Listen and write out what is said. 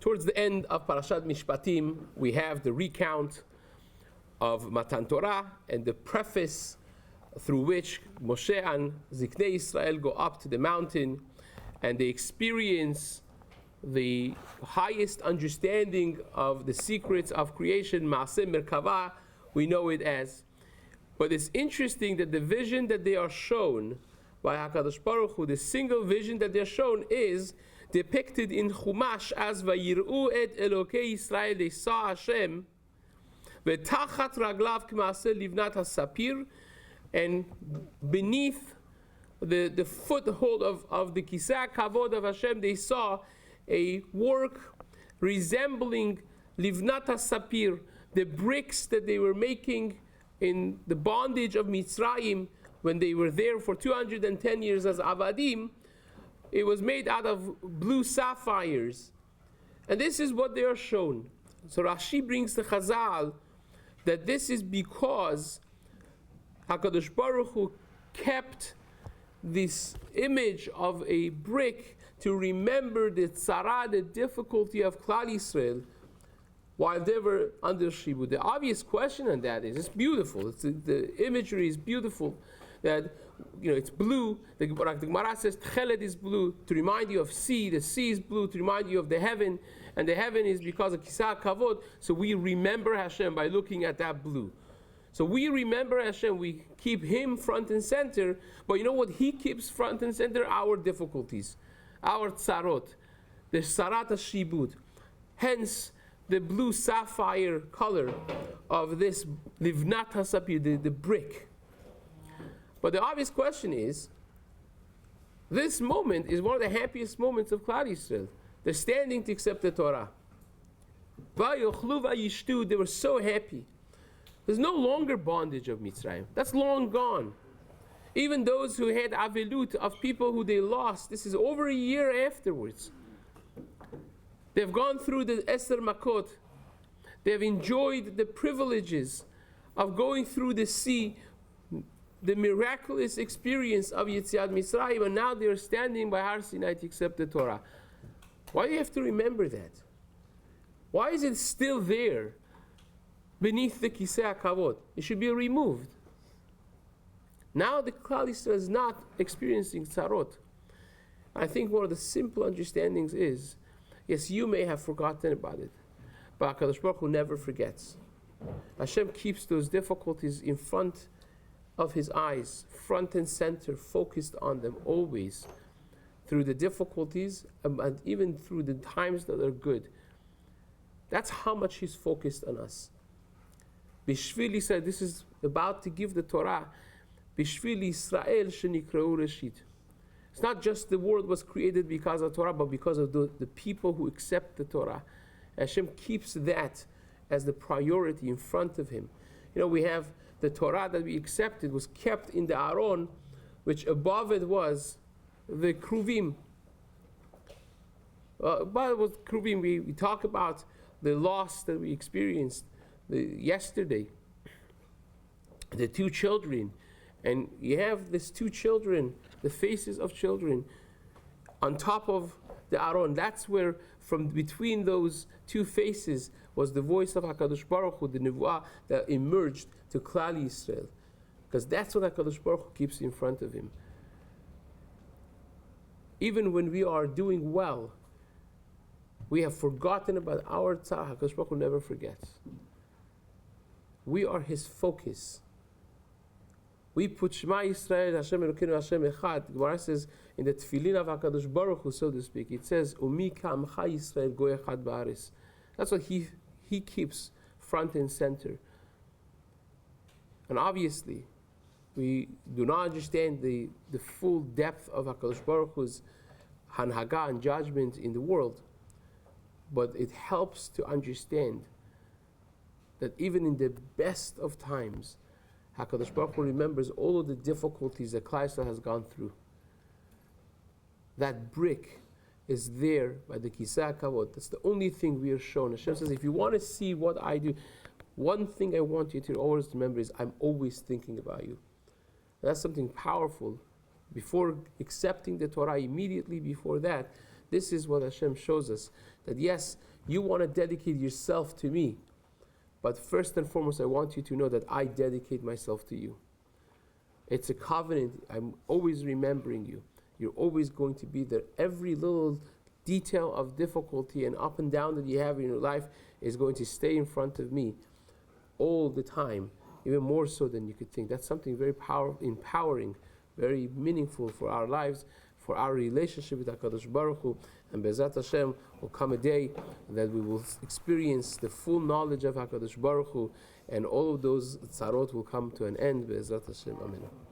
Towards the end of Parashat Mishpatim, we have the recount of Matan Torah and the preface through which Moshe and Ziknei Israel go up to the mountain and they experience the highest understanding of the secrets of creation, Maaseh Merkava, we know it as. But it's interesting that the vision that they are shown by HaKadosh Baruch Hu, the single vision that they're shown, is depicted in Chumash as Vayir'u et Elokei Yisrael, they saw Hashem, V'tachat raglav k'maaseh livnat hasapir, and beneath the foothold of the Kisah Kavod of Hashem, they saw a work resembling livnat hasapir, the bricks that they were making in the bondage of Mitzrayim when they were there for 210 years as Avadim. It was made out of blue sapphires. And this is what they are shown. So Rashi brings the Chazal that this is because HaKadosh Baruch Hu kept this image of a brick to remember the tzara, the difficulty of Klal Yisrael, while they were under Shibud. The obvious question on that is, it's beautiful. The imagery is beautiful. That, it's blue. The Gemara says Tchelet is blue to remind you of sea. The sea is blue to remind you of the heaven, and the heaven is because of Kisah Kavod. So we remember Hashem by looking at that blue. So we remember Hashem. We keep Him front and center. But you know what He keeps front and center? Our difficulties, our tzarot, the sarat shibud. Hence the blue sapphire color of this livnat hasapir, the brick. But the obvious question is, this moment is one of the happiest moments of Klal Yisrael. They're standing to accept the Torah. Vayochlu vayishtu, they were so happy. There's no longer bondage of Mitzrayim. That's long gone. Even those who had avilut of people who they lost, this is over a year afterwards. They've gone through the Eser Makot. They've enjoyed the privileges of going through the sea, the miraculous experience of Yetziat Mitzrayim, and now they're standing by Har Sinai to accept the Torah. Why do you have to remember that? Why is it still there beneath the Kiseh HaKavod? It should be removed. Now the Klal Yisrael is not experiencing tzarot. I think one of the simple understandings is, yes, you may have forgotten about it, but HaKadosh Baruch Hu never forgets. Hashem keeps those difficulties in front of His eyes, front and center, focused on them always, through the difficulties and even through the times that are good. That's how much He's focused on us. Bishvili said, this is about to give the Torah. Bishvili Israel shenikreu reshit. It's not just the world was created because of Torah, but because of the people who accept the Torah. Hashem keeps that as the priority in front of Him. We have the Torah that we accepted was kept in the Aron, which above it was the Kruvim. Above it was Kruvim. We talk about the loss that we experienced yesterday. The two children. And you have these two children, the faces of children, on top of the Aron. That's where, from between those two faces, was the voice of HaKadosh Baruch Hu, the Nevuah that emerged to Klal Yisrael. Because that's what HaKadosh Baruch Hu keeps in front of Him. Even when we are doing well, we have forgotten about our tzar. HaKadosh Baruch Hu never forgets. We are His focus. We put Shema Yisrael, Hashem Elokeinu, Hashem Echad. Gemara says in the Tefillin of HaKadosh Baruch Hu, so to speak, it says, Umi ka'amcha Yisrael goy echad ba'aretz. That's what he keeps front and center. And obviously, we do not understand the full depth of HaKadosh Baruch Hu's hanhaga and judgment in the world. But it helps to understand that even in the best of times, HaKadosh Baruch Hu remembers all of the difficulties that Klal Yisrael has gone through. That brick is there by the Kiseh HaKavod. That's the only thing we are shown. Hashem says, if you want to see what I do, one thing I want you to always remember is I'm always thinking about you. And that's something powerful. Before accepting the Torah, immediately before that, this is what Hashem shows us. That yes, You want to dedicate yourself to me. But first and foremost, I want you to know that I dedicate myself to you. It's a covenant. I'm always remembering you. You're always going to be there. Every little detail of difficulty and up and down that you have in your life is going to stay in front of me all the time, even more so than you could think. That's something very empowering, very meaningful for our lives, for our relationship with HaKadosh Baruch Hu. And Be'ezrat Hashem will come a day that we will experience the full knowledge of HaKadosh Baruch Hu, and all of those tzarot will come to an end. Be'ezrat Hashem. Amen.